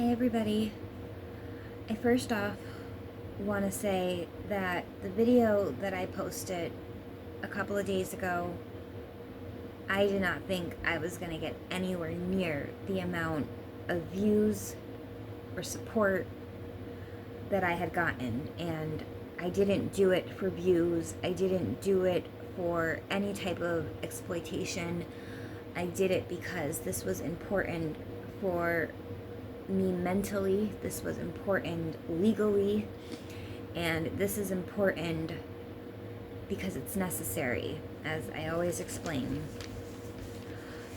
Hey everybody, I first off want to say that the video that I posted a couple of days ago, I did not think I was going to get anywhere near the amount of views or support that I had gotten, and I didn't do it for views. I didn't do it for any type of exploitation. I did it because this was important for me mentally, this was important legally, and this is important because it's necessary, as I always explain.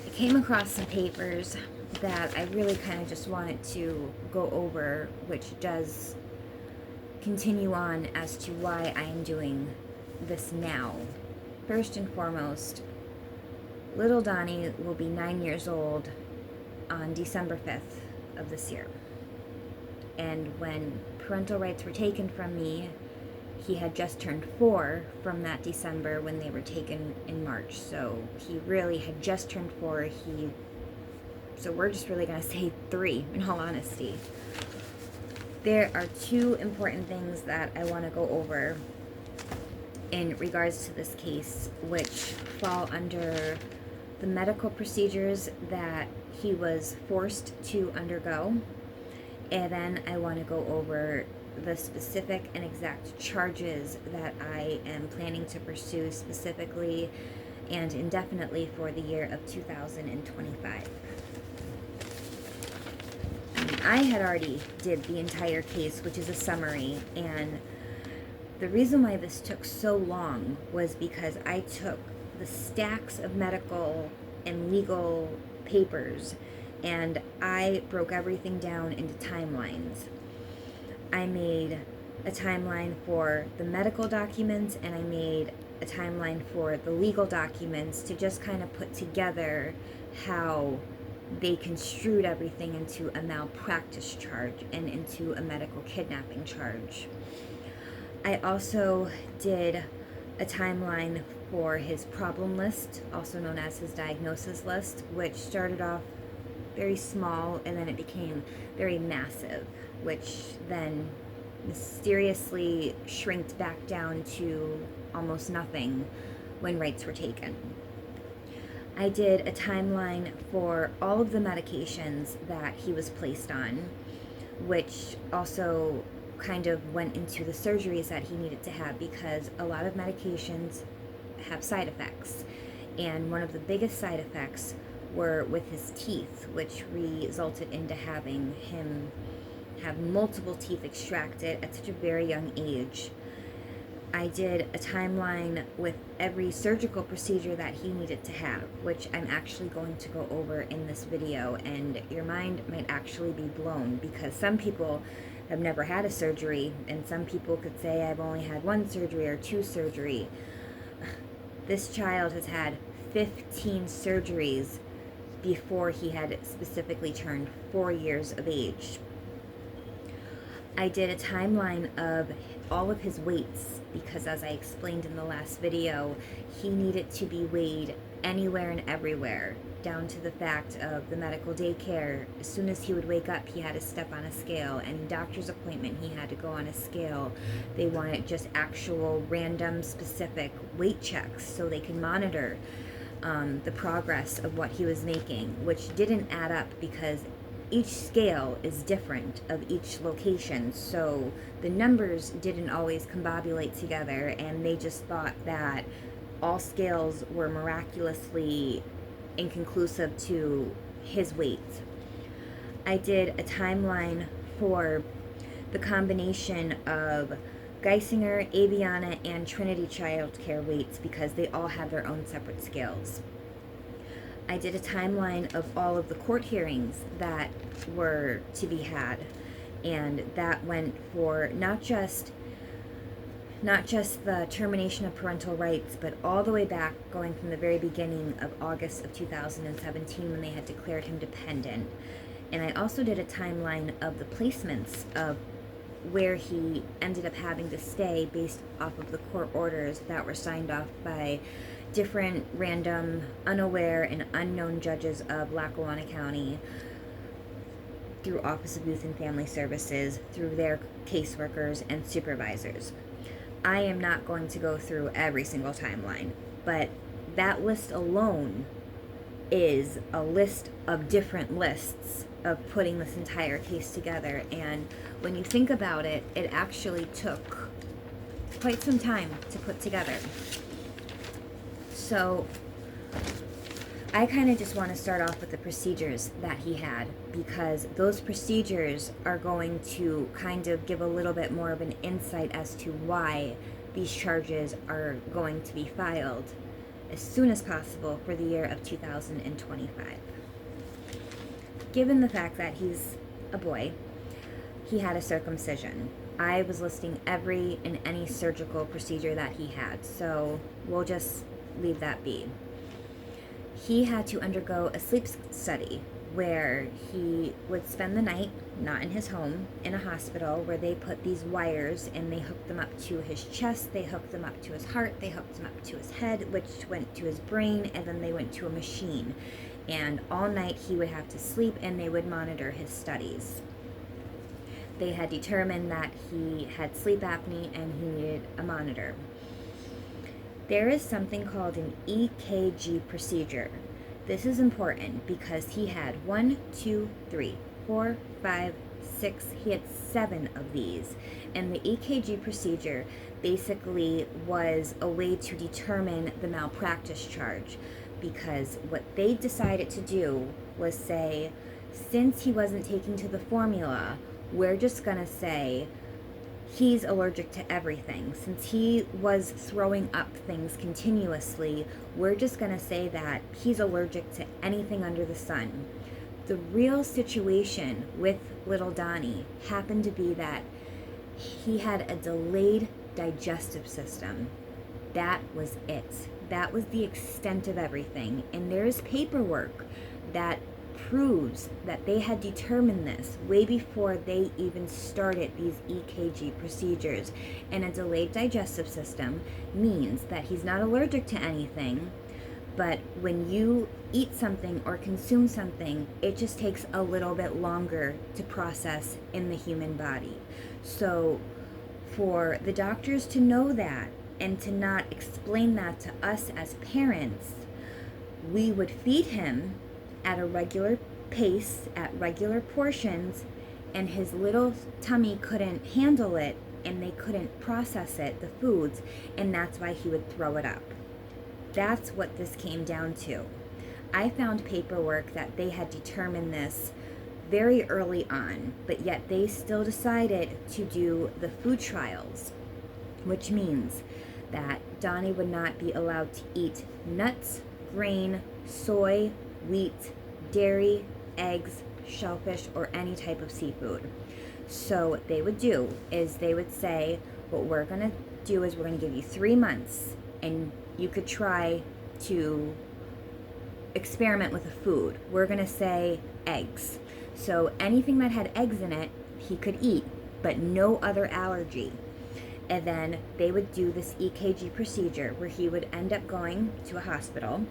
I came across some papers that I really kind of just wanted to go over, which does continue on as to why I am doing this now. First and foremost, little Donnie will be 9 years old on December 5th of this year. And when parental rights were taken from me, he had just turned 4 from that December when they were taken in March. So he really had just turned 4. So we're just really going to say 3, in all honesty. There are 2 important things that I want to go over in regards to this case, which fall under the medical procedures that he was forced to undergo, and then I want to go over the specific and exact charges that I am planning to pursue specifically and indefinitely for the year of 2025. I had already did the entire case, which is a summary, and the reason why this took so long was because I took the stacks of medical and legal papers and I broke everything down into timelines. I made a timeline for the medical documents and I made a timeline for the legal documents to just kind of put together how they construed everything into a malpractice charge and into a medical kidnapping charge. I also did a timeline for his problem list, also known as his diagnosis list, which started off very small and then it became very massive, which then mysteriously shrinked back down to almost nothing when rights were taken. I did a timeline for all of the medications that he was placed on, which also kind of went into the surgeries that he needed to have, because a lot of medications have side effects, and one of the biggest side effects were with his teeth, which resulted into having him have multiple teeth extracted at such a very young age. I did a timeline with every surgical procedure that he needed to have, which I'm actually going to go over in this video, and your mind might actually be blown, because some people have never had a surgery, and some people could say I've only had 1 surgery or 2 surgery. This child has had 15 surgeries before he had specifically turned 4 years of age. I did a timeline of all of his weights, because as I explained in the last video, he needed to be weighed anywhere and everywhere, down to the fact of the medical daycare. As soon as he would wake up, he had to step on a scale. Any doctor's appointment, he had to go on a scale. They wanted just actual random specific weight checks so they can monitor the progress of what he was making, which didn't add up because each scale is different of each location, so the numbers didn't always combobulate together, and they just thought that all scales were miraculously inconclusive to his weight. I did a timeline for the combination of Geisinger, Aviana, and Trinity Childcare weights, because they all have their own separate scales. I did a timeline of all of the court hearings that were to be had, and that went for not just the termination of parental rights, but all the way back, going from the very beginning of August of 2017 when they had declared him dependent. And I also did a timeline of the placements of where he ended up having to stay based off of the court orders that were signed off by different random, unaware, and unknown judges of Lackawanna County. through Office of Youth and Family Services, through their caseworkers and supervisors. I am not going to go through every single timeline, but that list alone is a list of different lists of putting this entire case together. And when you think about it, it actually took quite some time to put together. So I kind of just want to start off with the procedures that he had, because those procedures are going to kind of give a little bit more of an insight as to why these charges are going to be filed as soon as possible for the year of 2025. Given the fact that he's a boy, he had a circumcision. I was listing every and any surgical procedure that he had, so we'll just leave that be. He had to undergo a sleep study where he would spend the night, not in his home, in a hospital where they put these wires and they hooked them up to his chest, they hooked them up to his heart, they hooked them up to his head, which went to his brain, and then they went to a machine. And all night he would have to sleep and they would monitor his studies. They had determined that he had sleep apnea and he needed a monitor. There is something called an EKG procedure. This is important because he had 1, 2, 3, 4, 5, 6, he had 7 of these. And the EKG procedure basically was a way to determine the malpractice charge, because what they decided to do was say, since he wasn't taking to the formula, we're just going to say he's allergic to everything. Since he was throwing up things continuously, we're just going to say that he's allergic to anything under the sun. The real situation with little Donnie happened to be that he had a delayed digestive system. That was it. That was the extent of everything. And there is paperwork that proves that they had determined this way before they even started these EKG procedures. And a delayed digestive system means that he's not allergic to anything, but when you eat something or consume something, it just takes a little bit longer to process in the human body. So for the doctors to know that and to not explain that to us as parents, we would feed him at a regular pace, at regular portions, and his little tummy couldn't handle it and they couldn't process it, the foods, and that's why he would throw it up. That's what this came down to. I found paperwork that they had determined this very early on, but yet they still decided to do the food trials, which means that Donnie would not be allowed to eat nuts, grain, soy, wheat, dairy, eggs, shellfish, or any type of seafood. So what they would do is they would say, what we're going to do is we're going to give you 3 months and you could try to experiment with a food. We're going to say eggs. So anything that had eggs in it, he could eat, but no other allergy. And then they would do this EKG procedure where he would end up going to a hospital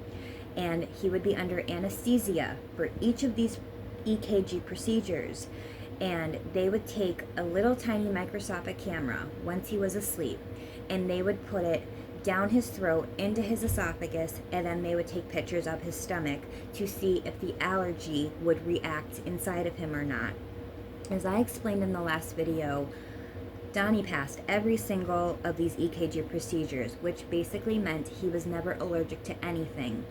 and he would be under anesthesia for each of these EKG procedures. And they would take a little tiny microscopic camera once he was asleep and they would put it down his throat into his esophagus, and then they would take pictures of his stomach to see if the allergy would react inside of him or not. As I explained in the last video, Donnie passed every single of these EKG procedures, which basically meant he was never allergic to anything.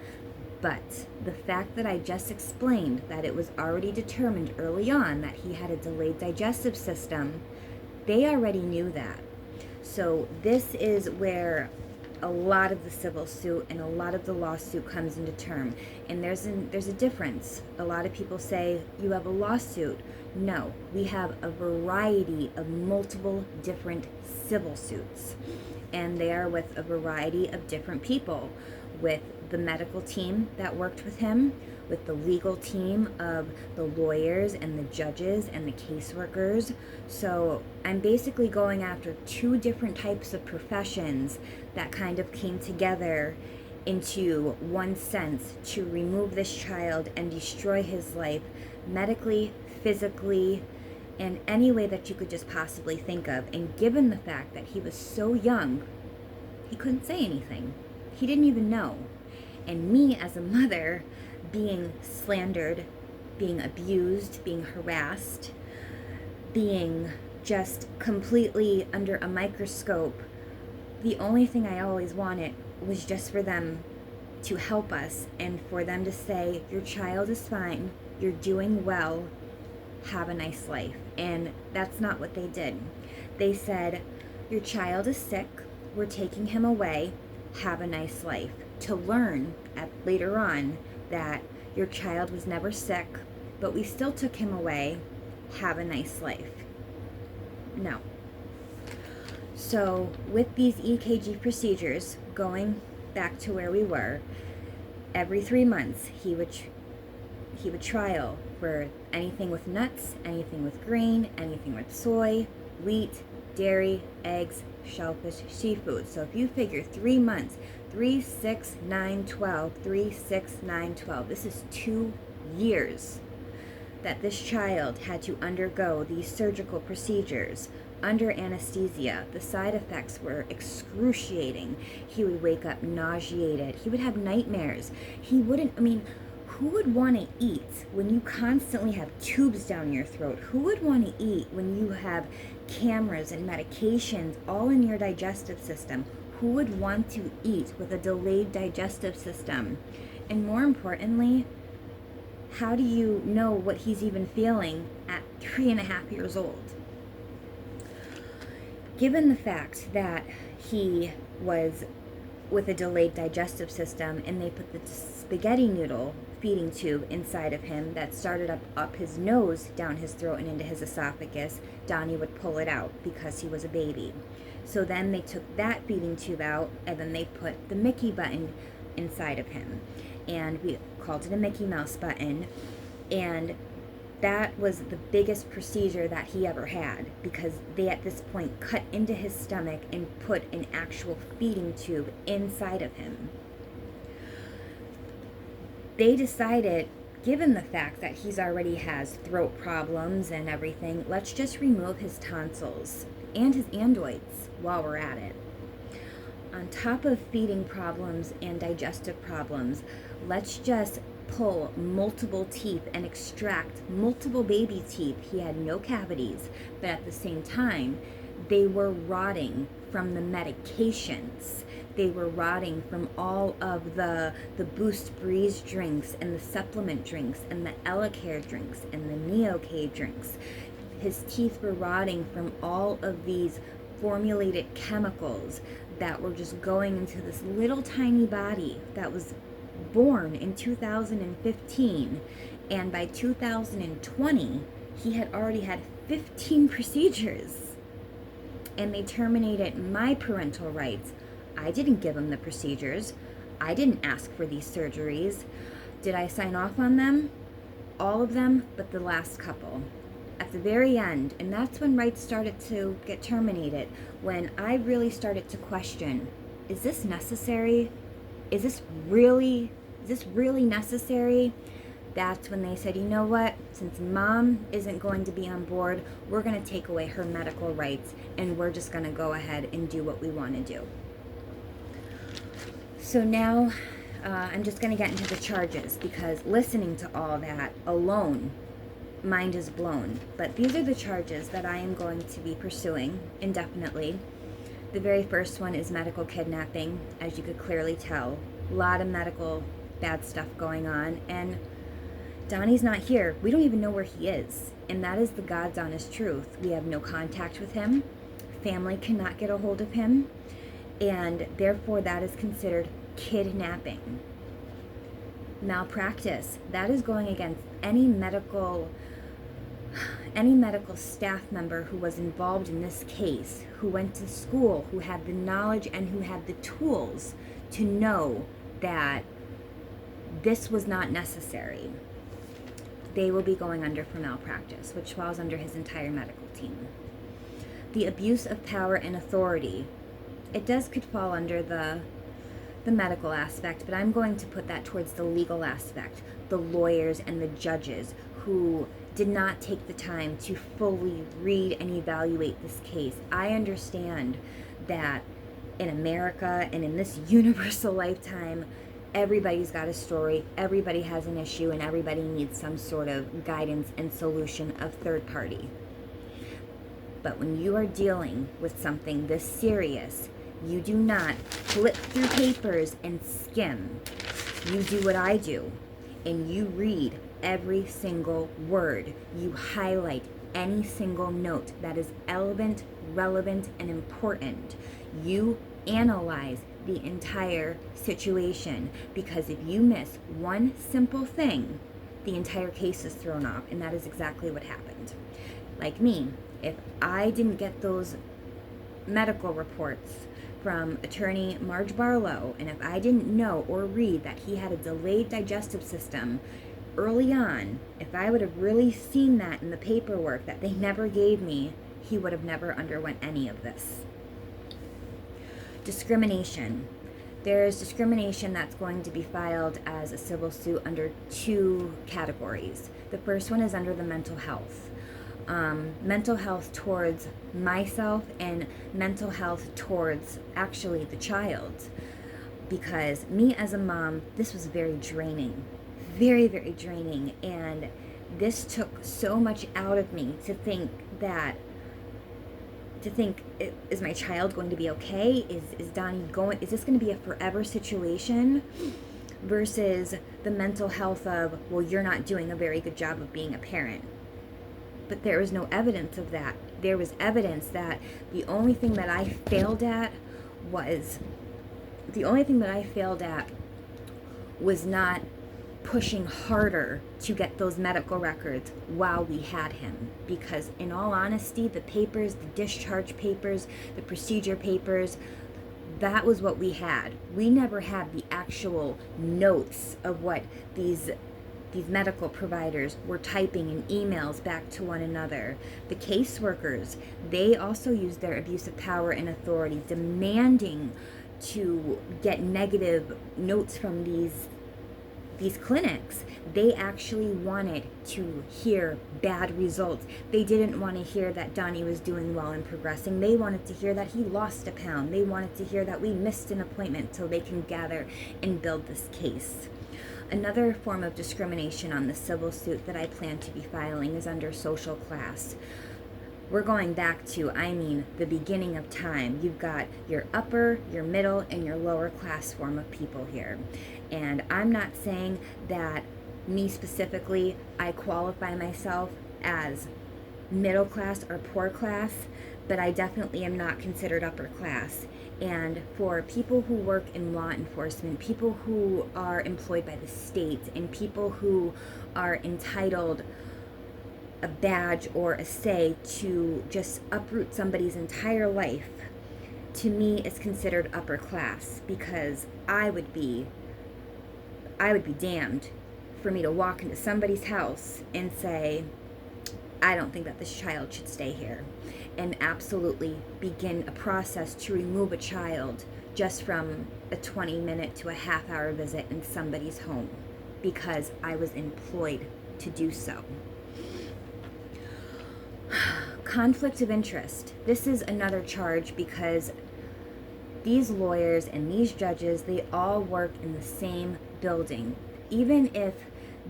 But the fact that I just explained that it was already determined early on that he had a delayed digestive system, they already knew that. So this is where a lot of the civil suit and a lot of the lawsuit comes into term. And there's a difference. A lot of people say, you have a lawsuit. No, we have a variety of multiple different civil suits. And they are with a variety of different people, with the medical team that worked with him, with the legal team of the lawyers and the judges and the caseworkers. So I'm basically going after 2 different types of professions that kind of came together into one sense to remove this child and destroy his life medically, physically, in any way that you could just possibly think of. And given the fact that he was so young, he couldn't say anything. He didn't even know. And me as a mother, being slandered, being abused, being harassed, being just completely under a microscope, the only thing I always wanted was just for them to help us and for them to say, your child is fine, you're doing well, have a nice life. And that's not what they did. They said, your child is sick, we're taking him away, have a nice life. To learn later on that your child was never sick, but we still took him away, have a nice life. No. So with these EKG procedures, going back to where we were, every 3 months he would trial for anything with nuts, anything with grain, anything with soy, wheat, dairy, eggs, shellfish, seafood. So if you figure 3 months, 3, 6, 9, 12, 3, 6, 9, 12. This is 2 years that this child had to undergo these surgical procedures under anesthesia. The side effects were excruciating. He would wake up nauseated. He would have nightmares. Who would want to eat when you constantly have tubes down your throat? Who would want to eat when you have cameras and medications all in your digestive system? Who would want to eat with a delayed digestive system? And more importantly, how do you know what he's even feeling at 3.5 years old? Given the fact that he was with a delayed digestive system and they put the spaghetti noodle feeding tube inside of him that started up his nose, down his throat and into his esophagus, Donnie would pull it out because he was a baby. So then they took that feeding tube out and then they put the Mickey button inside of him. And we called it a Mickey Mouse button. And that was the biggest procedure that he ever had because they at this point cut into his stomach and put an actual feeding tube inside of him. They decided, given the fact that he's already has throat problems and everything, let's just remove his tonsils and his andoids while we're at it. On top of feeding problems and digestive problems, let's just pull multiple teeth and extract multiple baby teeth. He had no cavities, but at the same time, they were rotting from the medications. They were rotting from all of the Boost Breeze drinks and the supplement drinks and the Elecare drinks and the Neocay drinks. His teeth were rotting from all of these formulated chemicals that were just going into this little tiny body that was born in 2015, and by 2020 he had already had 15 procedures, and they terminated my parental rights. I didn't give him the procedures. I didn't ask for these surgeries. Did I sign off on them? All of them, but the last couple. At the very end, and that's when rights started to get terminated, when I really started to question, is this necessary? Is this really necessary? That's when they said, you know what, since mom isn't going to be on board, we're going to take away her medical rights and we're just going to go ahead and do what we want to do. So now I'm just going to get into the charges because listening to all that alone, mind is blown. But these are the charges that I am going to be pursuing indefinitely. The very first one is medical kidnapping, as you could clearly tell. A lot of medical bad stuff going on, and Donnie's not here. We don't even know where he is, and that is the God's honest truth. We have no contact with him. Family cannot get a hold of him, and therefore that is considered kidnapping. Malpractice, that is going against any medical staff member who was involved in this case, who went to school, who had the knowledge and who had the tools to know that this was not necessary. They will be going under for malpractice, which falls under his entire medical team. The abuse of power and authority, could fall under the medical aspect, but I'm going to put that towards the legal aspect. The lawyers and the judges who did not take the time to fully read and evaluate this case. I understand that in America and in this universal lifetime, everybody's got a story, everybody has an issue, and everybody needs some sort of guidance and solution of third party. But when you are dealing with something this serious, you do not flip through papers and skim. You do what I do, and you read every single word. You highlight any single note that is relevant, and important. You analyze the entire situation, because if you miss one simple thing, the entire case is thrown off, and that is exactly what happened. Like me, if I didn't get those medical reports from attorney Marge Barlow, and if I didn't know or read that he had a delayed digestive system early on, if I would have really seen that in the paperwork that they never gave me, he would have never underwent any of this. Discrimination. There's discrimination that's going to be filed as a civil suit under two categories. The first one is under the mental health. Mental health towards myself and mental health towards actually the child. Because me as a mom, this was very draining. Very, very draining. And this took so much out of me to think, is my child going to be okay? Is Donnie is this going to be a forever situation? Versus the mental health of, well, you're not doing a very good job of being a parent. But there was no evidence of that. There was evidence that the only thing that I failed at was not pushing harder to get those medical records while we had him. Because in all honesty, the papers, the discharge papers, the procedure papers, that was what we had. We never had the actual notes of what these medical providers were typing in emails back to one another. The caseworkers, they also used their abuse of power and authority, demanding to get negative notes from these clinics. They actually wanted to hear bad results. They didn't want to hear that Donnie was doing well and progressing. They wanted to hear that he lost a pound. They wanted to hear that we missed an appointment so they can gather and build this case. Another form of discrimination on the civil suit that I plan to be filing is under social class. We're going back to, the beginning of time. You've got your upper, your middle, and your lower class form of people here. And I'm not saying that me specifically, I qualify myself as middle class or poor class, but I definitely am not considered upper class. And for people who work in law enforcement, people who are employed by the state, and people who are entitled a badge or a say to just uproot somebody's entire life, to me is considered upper class, because I would be damned for me to walk into somebody's house and say, I don't think that this child should stay here, and absolutely begin a process to remove a child just from a 20-minute to a half-hour visit in somebody's home because I was employed to do so. Conflict of interest. This is another charge because these lawyers and these judges, they all work in the same building. Even if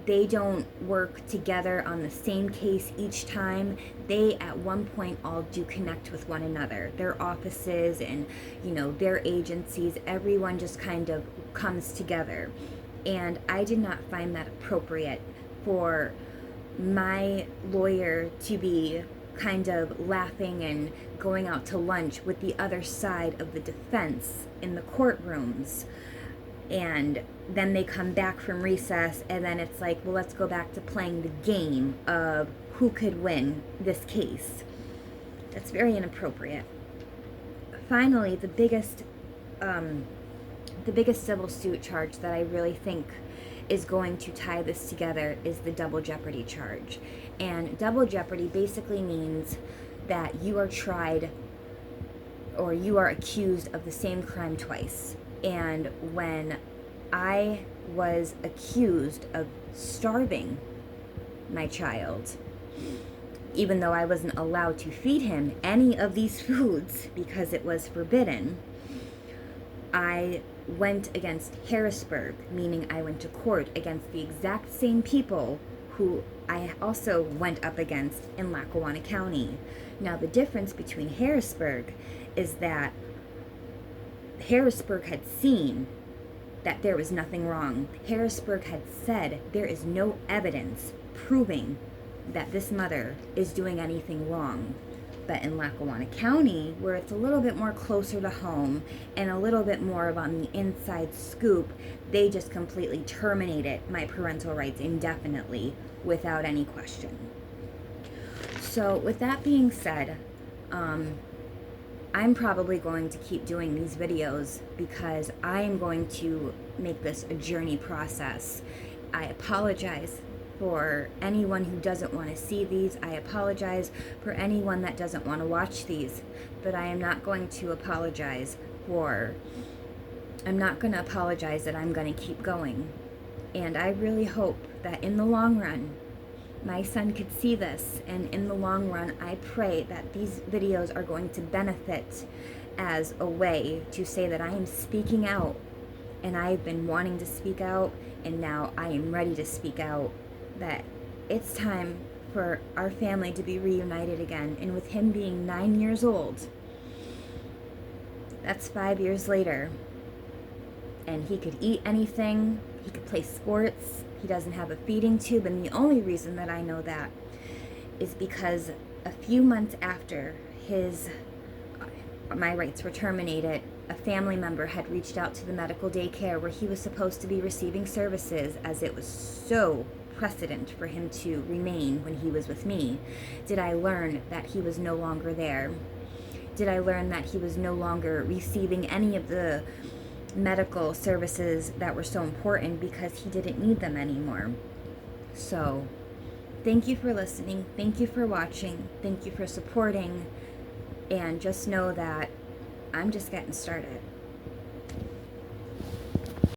they don't work together on the same case each time, they at one point all do connect with one another. Their offices and, their agencies, everyone just kind of comes together. And I did not find that appropriate for my lawyer to be kind of laughing and going out to lunch with the other side of the defense in the courtrooms. And then they come back from recess, and then it's like, well, let's go back to playing the game of who could win this case. That's very inappropriate. Finally, the biggest civil suit charge that I really think is going to tie this together is the double jeopardy charge. And double jeopardy basically means that you are tried or you are accused of the same crime twice. And when I was accused of starving my child, even though I wasn't allowed to feed him any of these foods because it was forbidden, I went against Harrisburg, meaning I went to court against the exact same people who I also went up against in Lackawanna County. Now, the difference between Harrisburg is that Harrisburg had seen that there was nothing wrong. Harrisburg had said there is no evidence proving that this mother is doing anything wrong. But in Lackawanna County, where it's a little bit more closer to home and a little bit more of on the inside scoop, they just completely terminated my parental rights indefinitely without any question. So with that being said, I'm probably going to keep doing these videos because I am going to make this a journey process. I apologize for anyone who doesn't want to see these. I apologize for anyone that doesn't want to watch these, but I'm not going to apologize that I'm going to keep going. And I really hope that in the long run, my son could see this, and in the long run, I pray that these videos are going to benefit as a way to say that I am speaking out, and I've been wanting to speak out, and now I am ready to speak out, that it's time for our family to be reunited again. And with him being 9 years old, that's 5 years later, and he could eat anything, he could play sports, he doesn't have a feeding tube, and the only reason that I know that is because a few months after my rights were terminated, a family member had reached out to the medical daycare where he was supposed to be receiving services, as it was so precedent for him to remain when he was with me. Did I learn that he was no longer there? Did I learn that he was no longer receiving any of the medical services that were so important because he didn't need them anymore? So, thank you for listening. Thank you for watching. Thank you for supporting. And just know that I'm just getting started.